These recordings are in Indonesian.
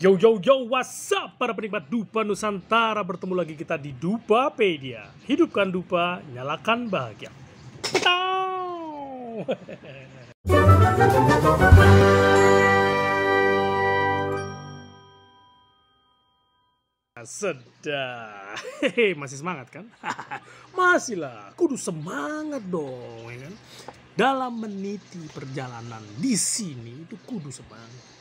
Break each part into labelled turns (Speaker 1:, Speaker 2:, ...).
Speaker 1: Yo yo yo, what's up para penikmat Dupa Nusantara. Bertemu lagi kita di Dupapedia. Hidupkan Dupa, nyalakan bahagia. Tau. Sedap. Hehe, masih semangat kan? Masih lah, kudu semangat dong, ya kan? Dalam meniti perjalanan di sini itu kudu semangat.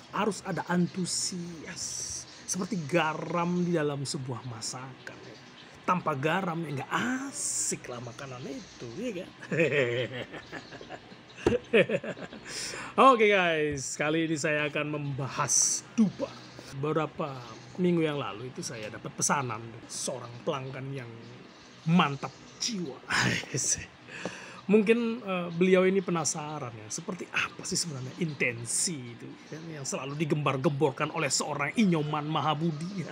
Speaker 1: Harus ada antusias, seperti garam di dalam sebuah masakan. Tanpa garam ya nggak asik lah makanan itu, ya kan? Oke guys, kali ini saya akan membahas dupa. Beberapa minggu yang lalu itu saya dapat pesanan dari seorang pelanggan yang mantap jiwa. Mungkin beliau ini penasaran ya, seperti apa sih sebenarnya intensi itu ya, yang selalu digembar-gemborkan oleh seorang Inyoman Mahabudi.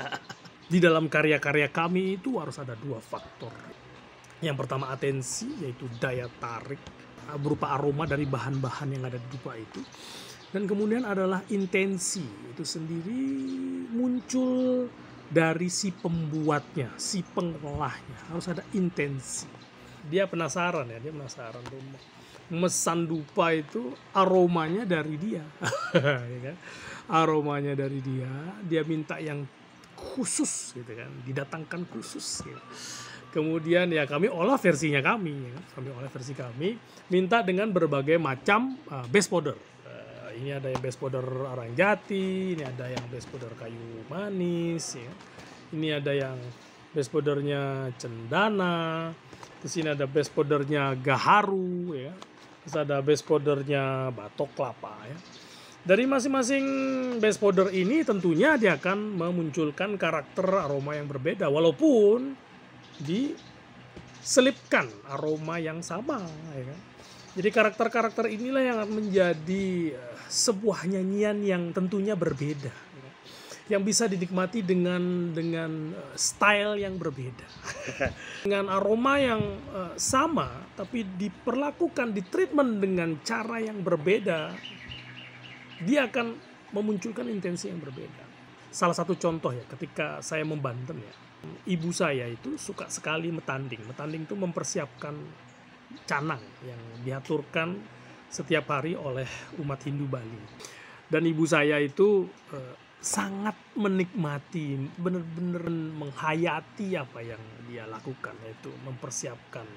Speaker 1: Di dalam karya-karya kami itu harus ada dua faktor. Yang pertama atensi, yaitu daya tarik berupa aroma dari bahan-bahan yang ada di dupa itu. Dan kemudian adalah intensi, itu sendiri muncul dari si pembuatnya, si pengolahnya. Harus ada intensi. Dia penasaran ya, dia penasaran tuh mesan dupa itu aromanya dari dia. Ya kan? Aromanya dari dia minta yang khusus gitu kan, didatangkan khusus gitu. Kemudian ya kami olah versinya kami, ya kan? Kami olah versi kami, minta dengan berbagai macam base powder. Ini ada yang base powder arang jati, ini ada yang base powder kayu manis, ya. Ini ada yang base powdernya cendana. Terus ini ada base powdernya gaharu, ya. Terus ada base powdernya batok kelapa, ya. Dari masing-masing base powder ini tentunya dia akan memunculkan karakter aroma yang berbeda, walaupun diselipkan aroma yang sama, ya kan. Jadi karakter-karakter inilah yang akan menjadi sebuah nyanyian yang tentunya berbeda, ya. Yang bisa dinikmati dengan style yang berbeda. Dengan aroma yang sama, tapi diperlakukan, di treatment dengan cara yang berbeda, dia akan memunculkan intensi yang berbeda. Salah satu contoh ya, ketika saya membanten ya, ibu saya itu suka sekali metanding. Metanding itu mempersiapkan canang yang diaturkan setiap hari oleh umat Hindu Bali. Dan ibu saya itu sangat menikmati, benar-benar menghayati apa yang dia lakukan, yaitu mempersiapkan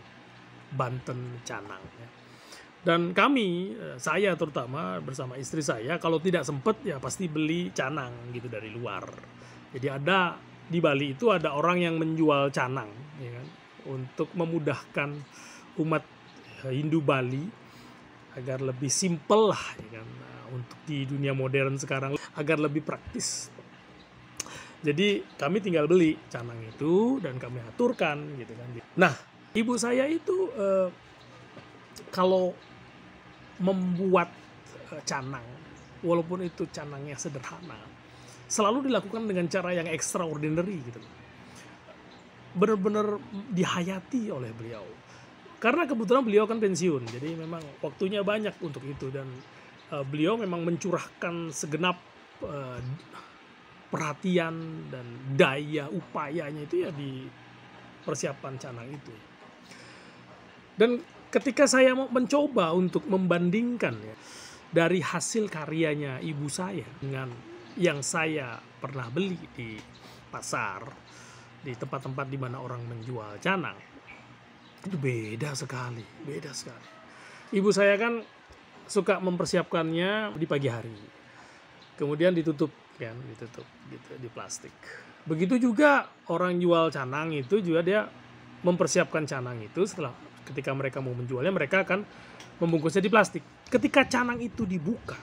Speaker 1: banten canang. Ya. Dan kami, saya terutama bersama istri saya, kalau tidak sempat ya pasti beli canang gitu dari luar. Jadi ada di Bali itu ada orang yang menjual canang, ya kan, untuk memudahkan umat Hindu Bali agar lebih simpel lah, ya kan, untuk di dunia modern sekarang agar lebih praktis. Jadi kami tinggal beli canang itu dan kami aturkan gitu kan. Nah, ibu saya itu kalau membuat canang, walaupun itu canangnya sederhana, selalu dilakukan dengan cara yang extraordinary gitu. Benar-benar dihayati oleh beliau. Karena kebetulan beliau kan pensiun, jadi memang waktunya banyak untuk itu, dan beliau memang mencurahkan segenap perhatian dan daya upayanya itu ya di persiapan canang itu. Dan ketika saya mau mencoba untuk membandingkan ya, dari hasil karyanya ibu saya dengan yang saya pernah beli di pasar, di tempat-tempat di mana orang menjual canang, itu beda sekali. Ibu saya kan suka mempersiapkannya di pagi hari, kemudian ditutup gitu di plastik. Begitu juga orang jual canang itu juga, dia mempersiapkan canang itu setelah ketika mereka mau menjualnya, mereka akan membungkusnya di plastik. Ketika canang itu dibuka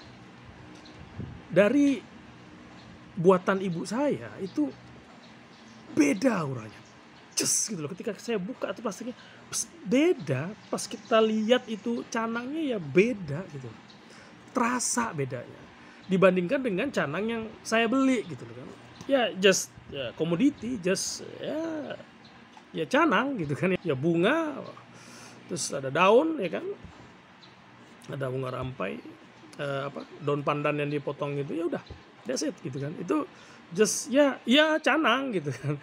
Speaker 1: dari buatan ibu saya, itu beda auranya. Just gitu loh, ketika saya buka itu plastiknya beda, pas kita lihat itu canangnya ya beda gitu, terasa bedanya dibandingkan dengan canang yang saya beli gitu loh kan. Ya just ya komoditi, just ya canang gitu kan, ya bunga, terus ada daun ya kan, ada bunga rampai, daun pandan yang dipotong gitu, ya udah That's it gitu kan. Itu just ya canang gitu kan.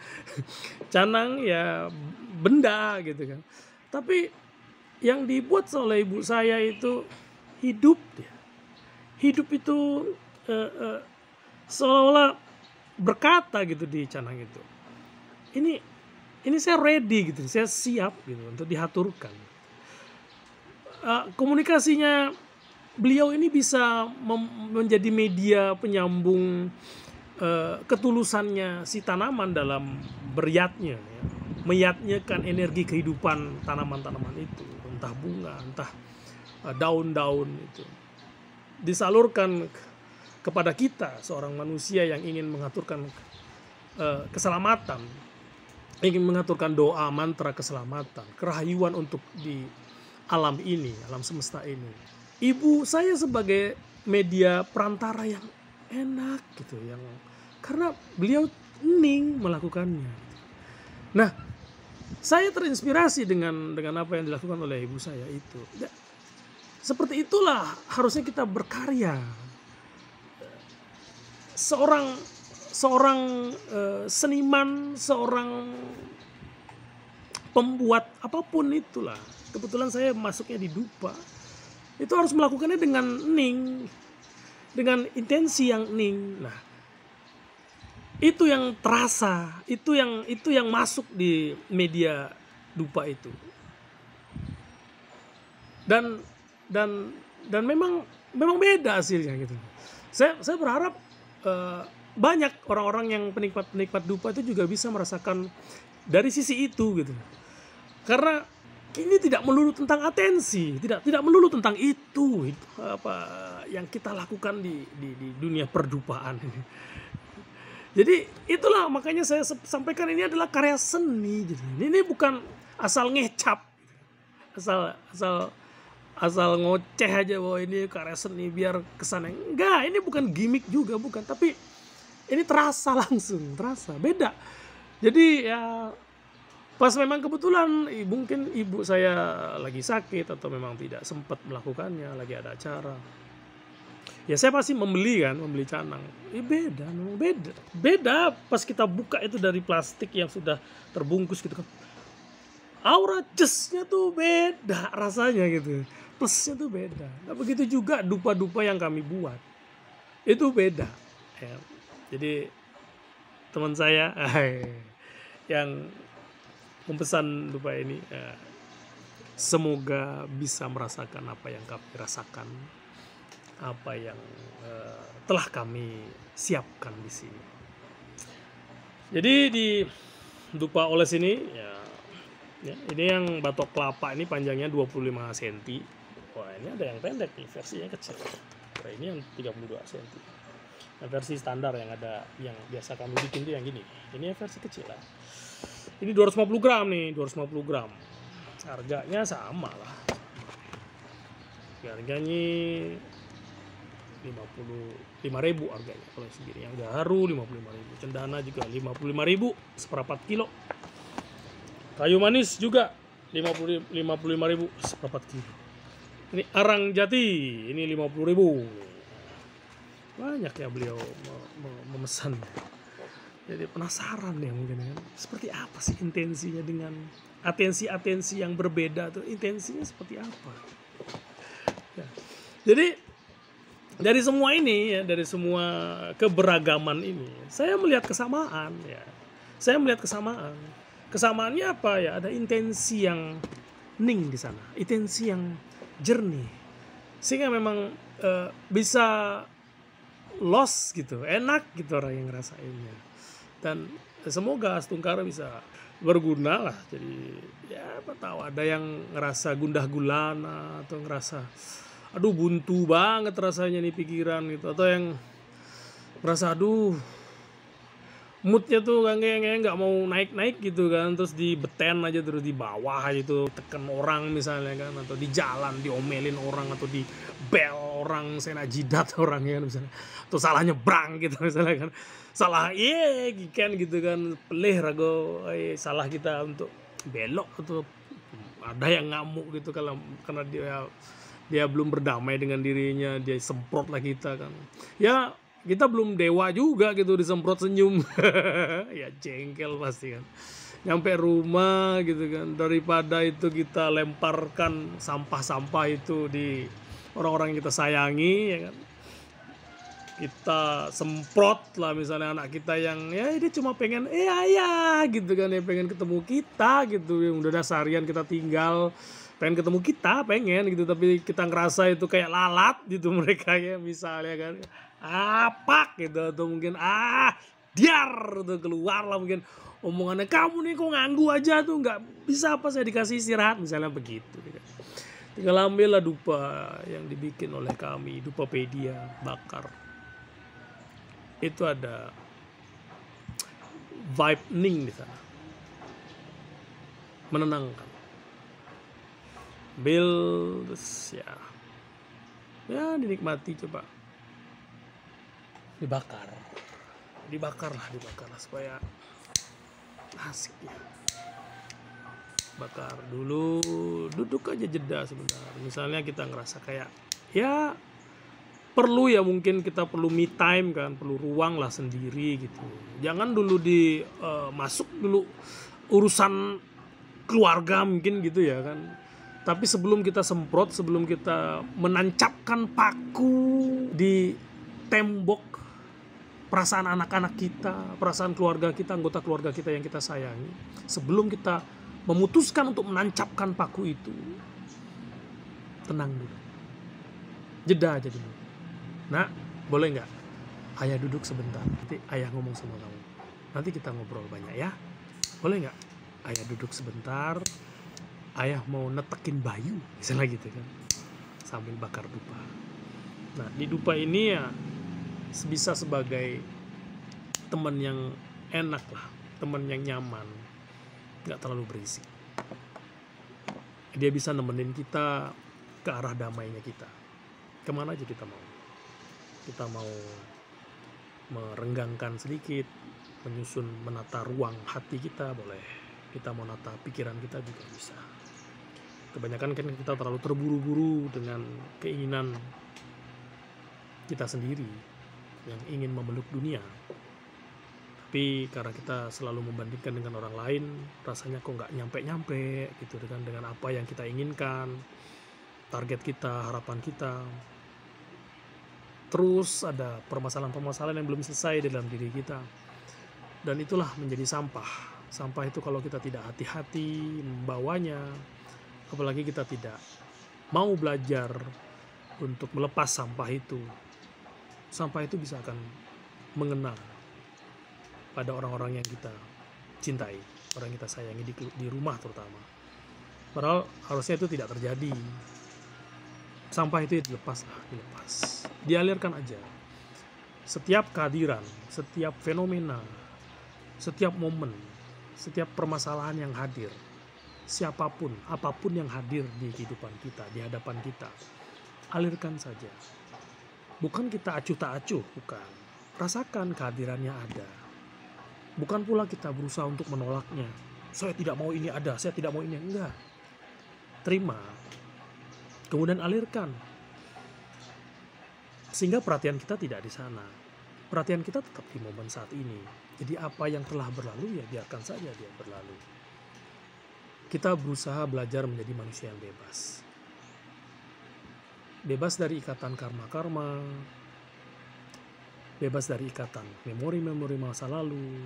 Speaker 1: Canang ya benda gitu kan. Tapi yang dibuat oleh ibu saya itu hidup dia. Hidup itu seolah-olah berkata gitu di canang itu. Ini saya ready gitu, saya siap gitu untuk dihaturkan. Komunikasinya beliau ini bisa menjadi media penyambung ketulusannya si tanaman dalam beryatnya, ya. Meyatnyakan energi kehidupan tanaman-tanaman itu, entah bunga, entah daun-daun itu, disalurkan kepada kita seorang manusia yang ingin mengaturkan keselamatan, ingin mengaturkan doa mantra keselamatan, kerahayuan untuk di alam ini, alam semesta ini. Ibu saya sebagai media perantara yang enak gitu, yang karena beliau hening melakukannya. Nah, saya terinspirasi dengan apa yang dilakukan oleh ibu saya itu. Seperti itulah harusnya kita berkarya. Seorang seniman, seorang pembuat apapun itulah. Kebetulan saya masuknya di dupa. Itu harus melakukannya dengan hening, dengan intensi yang hening. Nah, itu yang terasa, itu yang masuk di media dupa itu. Dan memang beda hasilnya gitu. Saya berharap banyak orang-orang yang penikmat dupa itu juga bisa merasakan dari sisi itu gitu. Karena ini tidak melulu tentang atensi, tidak melulu tentang itu apa yang kita lakukan di dunia perdupaan ini. Jadi itulah makanya saya sampaikan ini adalah karya seni gitu. Ini bukan asal ngecap, asal ngoceh aja bahwa ini karya seni biar kesannya. Enggak, ini bukan gimmick juga, bukan, tapi ini terasa langsung, terasa beda. Jadi ya pas memang kebetulan mungkin ibu saya lagi sakit atau memang tidak sempat melakukannya, lagi ada acara, ya saya pasti membeli canang. Beda, memang beda pas kita buka itu dari plastik yang sudah terbungkus gitu kan. Aura jesnya tuh beda rasanya gitu, plusnya tuh beda. Nah, begitu juga dupa-dupa yang kami buat itu beda ya. Jadi teman saya yang memesan dupa ini, semoga bisa merasakan apa yang kami rasakan, apa yang telah kami siapkan di sini. Jadi di dupa oles ini ya, ini yang batok kelapa ini panjangnya 25 cm. Wah, ini ada yang pendek nih, versinya kecil. Nah, ini yang 32 cm. Nah, versi standar yang ada, yang biasa kami bikin itu yang gini. Ini versi kecil lah. Ini 250 gram nih, 250 gram. Harganya sama lah. Harganya 55.000 harganya kalau segini. Yang gaharu 55.000, cendana juga 55.000 seperempat kilo. Kayu manis juga 55.000 seperempat kilo. Ini arang jati, ini 50.000. Banyak ya beliau memesan. Jadi penasaran ya mungkin kan, seperti apa sih intensinya dengan atensi yang berbeda tuh, intensinya seperti apa? Ya. Jadi dari semua ini ya, dari semua keberagaman ini, saya melihat kesamaan ya. Saya melihat kesamaan. Kesamaannya apa ya? Ada intensi yang ning di sana, intensi yang jernih, sehingga memang bisa loss gitu, enak gitu orang yang ngerasainnya. Dan semoga Astungkara bisa berguna lah. Jadi ya apa tahu ada yang ngerasa gundah gulana atau ngerasa aduh buntu banget rasanya nih pikiran gitu, atau yang merasa aduh moodnya tuh kayak nggak mau naik gitu kan, terus dibeten aja terus di bawah gitu, tekan orang misalnya kan, atau di jalan diomelin orang, atau di bel orang, sena jidat orang ya kan misalnya, atau salah nyebrang gitu misalnya kan, salah giken gitu kan, pelih rago salah kita untuk belok, atau ada yang ngamuk gitu karena dia belum berdamai dengan dirinya, dia semprot lah kita kan. Ya Kita belum dewa juga gitu disemprot senyum. Ya jengkel pasti kan. Nyampe rumah gitu kan, daripada itu kita lemparkan sampah-sampah itu di orang-orang yang kita sayangi ya kan. Kita semprot lah misalnya anak kita yang ya dia cuma pengen ayah gitu kan, ya pengen ketemu kita gitu, yang udah seharian kita tinggal pengen ketemu kita pengen gitu, tapi kita ngerasa itu kayak lalat gitu mereka ya misalnya kan, apa gitu, atau mungkin diar tuh keluar lah mungkin omongannya, kamu nih kok nganggu aja tuh, nggak bisa apa saya dikasih istirahat misalnya begitu gitu. Tinggal ambillah dupa yang dibikin oleh kami, Dupapedia, bakar. Itu ada vibe ning di sana, menenangkan. Terus ya dinikmati, coba dibakar lah supaya asik ya. Bakar dulu, duduk aja jeda sebentar. Misalnya kita ngerasa kayak ya perlu ya, mungkin kita perlu me time kan, perlu ruang lah sendiri gitu. Jangan dulu masuk dulu urusan keluarga mungkin gitu ya kan. Tapi sebelum kita semprot, sebelum kita menancapkan paku di tembok perasaan anak-anak kita, perasaan keluarga kita, anggota keluarga kita yang kita sayangi, sebelum kita memutuskan untuk menancapkan paku itu, tenang dulu, jeda aja dulu. Nah, boleh nggak ayah duduk sebentar, nanti ayah ngomong sama kamu, nanti kita ngobrol banyak ya, boleh nggak ayah duduk sebentar, ayah mau netekin Bayu misalnya gitu kan, sambil bakar dupa. Nah di dupa ini ya bisa sebagai teman yang enak lah, teman yang nyaman, nggak terlalu berisik. Dia bisa nemenin kita ke arah damainya kita, kemana aja kita mau. Kita mau merenggangkan sedikit, menyusun, menata ruang hati kita boleh, kita mau nata pikiran kita juga bisa. Kebanyakan kan kita terlalu terburu-buru dengan keinginan kita sendiri yang ingin memeluk dunia, tapi karena kita selalu membandingkan dengan orang lain, rasanya kok nggak nyampe-nyampe gitu dengan apa yang kita inginkan, target kita, harapan kita. Terus ada permasalahan-permasalahan yang belum selesai di dalam diri kita, dan itulah menjadi sampah. Sampah itu kalau kita tidak hati-hati membawanya, apalagi kita tidak mau belajar untuk melepas sampah itu bisa akan mengena pada orang-orang yang kita cintai, orang yang kita sayangi di rumah terutama. Padahal harusnya itu tidak terjadi. Sampah itu dilepas, dialirkan aja. Setiap kehadiran, setiap fenomena, setiap momen, setiap permasalahan yang hadir, siapapun, apapun yang hadir di kehidupan kita, di hadapan kita, alirkan saja. Bukan kita acuh tak acuh, bukan. Rasakan kehadirannya ada. Bukan pula kita berusaha untuk menolaknya. Saya tidak mau ini ada, saya tidak mau ini, enggak. Terima, kemudian alirkan. Sehingga perhatian kita tidak di sana. Perhatian kita tetap di momen saat ini. Jadi apa yang telah berlalu ya biarkan saja dia berlalu. Kita berusaha belajar menjadi manusia yang bebas. Bebas dari ikatan karma-karma, bebas dari ikatan memori-memori masa lalu,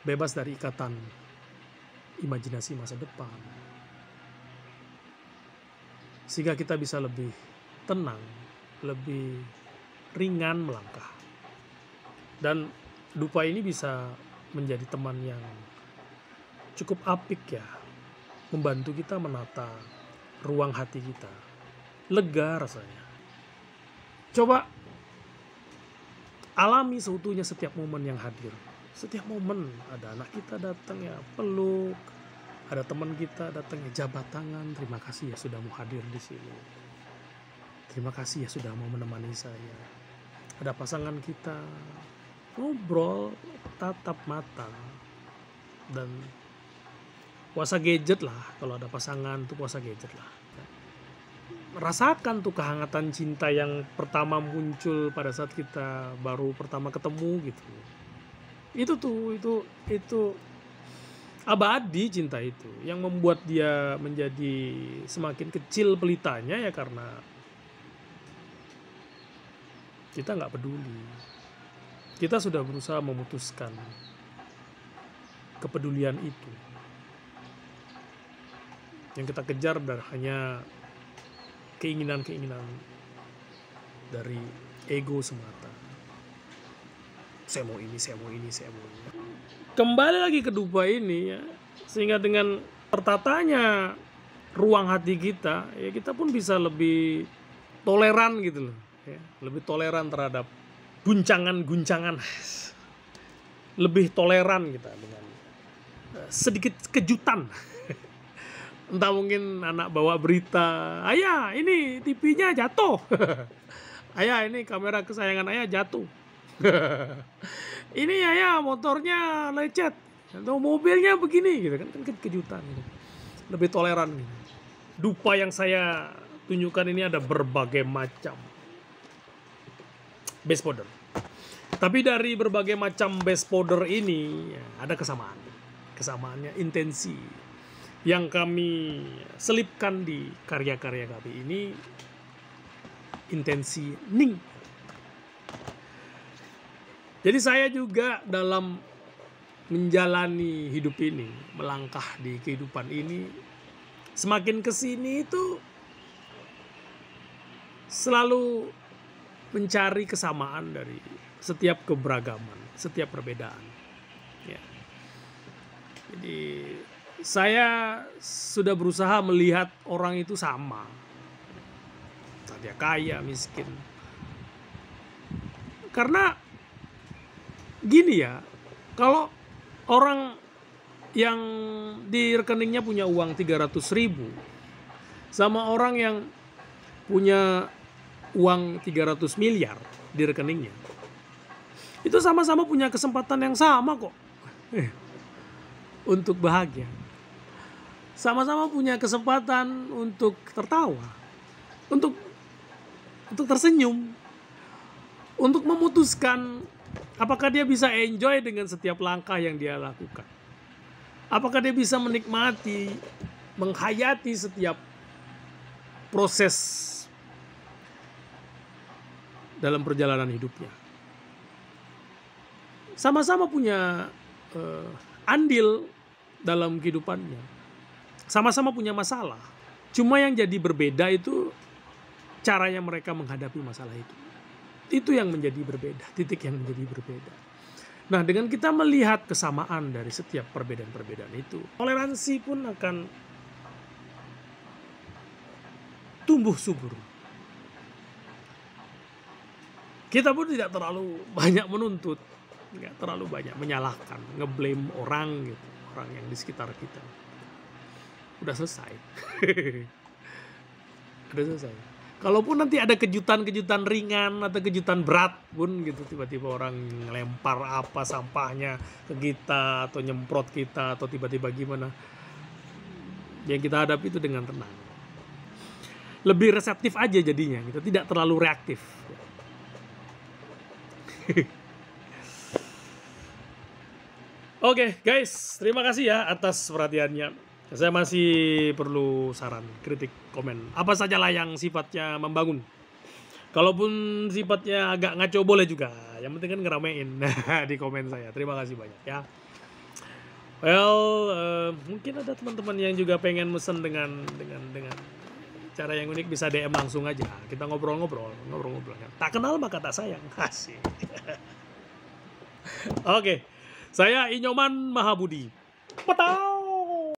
Speaker 1: bebas dari ikatan imajinasi masa depan. Sehingga kita bisa lebih tenang, lebih ringan melangkah. Dan dupa ini bisa menjadi teman yang cukup apik ya, membantu kita menata ruang hati kita. Lega rasanya. Coba alami seutuhnya setiap momen yang hadir. Setiap momen ada anak kita datang ya peluk, ada teman kita datang ya jabat tangan, terima kasih ya sudah mau hadir di sini. Terima kasih ya sudah mau menemani saya. Ada pasangan kita ngobrol tatap mata, dan puasa gadget lah, kalau ada pasangan tuh puasa gadget lah. rasakan tuh kehangatan cinta yang pertama muncul pada saat kita baru pertama ketemu gitu. Itu abadi cinta itu. Yang membuat dia menjadi semakin kecil pelitanya ya karena kita nggak peduli. Kita sudah berusaha memutuskan kepedulian itu. Yang kita kejar hanya keinginan-keinginan dari ego semata. Saya mau ini, saya mau ini, saya mau ini. Kembali lagi ke Dubai ini ya, sehingga dengan tertatanya ruang hati kita, ya kita pun bisa lebih toleran gitu loh, ya, lebih toleran terhadap guncangan-guncangan, lebih toleran kita dengan sedikit kejutan. Entah mungkin anak bawa berita, ayah ini TV-nya jatuh, ayah ini kamera kesayangan ayah jatuh. Ini ayah motornya lecet atau mobilnya begini gitu kan kejutan gitu. Lebih toleran gitu. Dupa yang saya tunjukkan ini ada berbagai macam base powder. Tapi dari berbagai macam base powder ini ya, ada kesamaan. Kesamaannya intensi yang kami selipkan di karya-karya kami ini, intensi Ning. Jadi saya juga dalam menjalani hidup ini, melangkah di kehidupan ini, semakin kesini itu selalu mencari kesamaan dari setiap keberagaman, setiap perbedaan. Ya. Jadi saya sudah berusaha melihat orang itu sama, entah dia kaya, miskin. Karena gini ya, kalau orang yang di rekeningnya punya uang 300.000 sama orang yang punya uang 300 miliar di rekeningnya, itu sama-sama punya kesempatan yang sama kok untuk bahagia. Sama-sama punya kesempatan untuk tertawa, untuk tersenyum, untuk memutuskan apakah dia bisa enjoy dengan setiap langkah yang dia lakukan. Apakah dia bisa menikmati, menghayati setiap proses dalam perjalanan hidupnya. Sama-sama punya andil dalam kehidupannya. Sama-sama punya masalah. Cuma yang jadi berbeda itu caranya mereka menghadapi masalah itu. Itu yang menjadi berbeda, titik yang menjadi berbeda. Nah, dengan kita melihat kesamaan dari setiap perbedaan-perbedaan itu, toleransi pun akan tumbuh subur. Kita pun tidak terlalu banyak menuntut, nggak terlalu banyak menyalahkan, ngeblame orang gitu, orang yang di sekitar kita. Udah selesai. Udah selesai. Kalaupun nanti ada kejutan-kejutan ringan atau kejutan berat pun gitu, tiba-tiba orang ngelempar apa sampahnya ke kita atau nyemprot kita atau tiba-tiba gimana, yang kita hadapi itu dengan tenang. Lebih reseptif aja jadinya, kita tidak terlalu reaktif. Oke guys, terima kasih ya atas perhatiannya. Saya masih perlu saran, kritik, komen. Apa sajalah yang sifatnya membangun. Kalaupun sifatnya agak ngaco boleh juga. Yang penting kan ngeramein di komen saya. Terima kasih banyak ya. Well, mungkin ada teman-teman yang juga pengen mesen dengan cara yang unik, bisa DM langsung aja. Kita ngobrol-ngobrol. Tak kenal maka tak sayang. Asik. Oke. Saya Inyoman Mahabudi. Petang.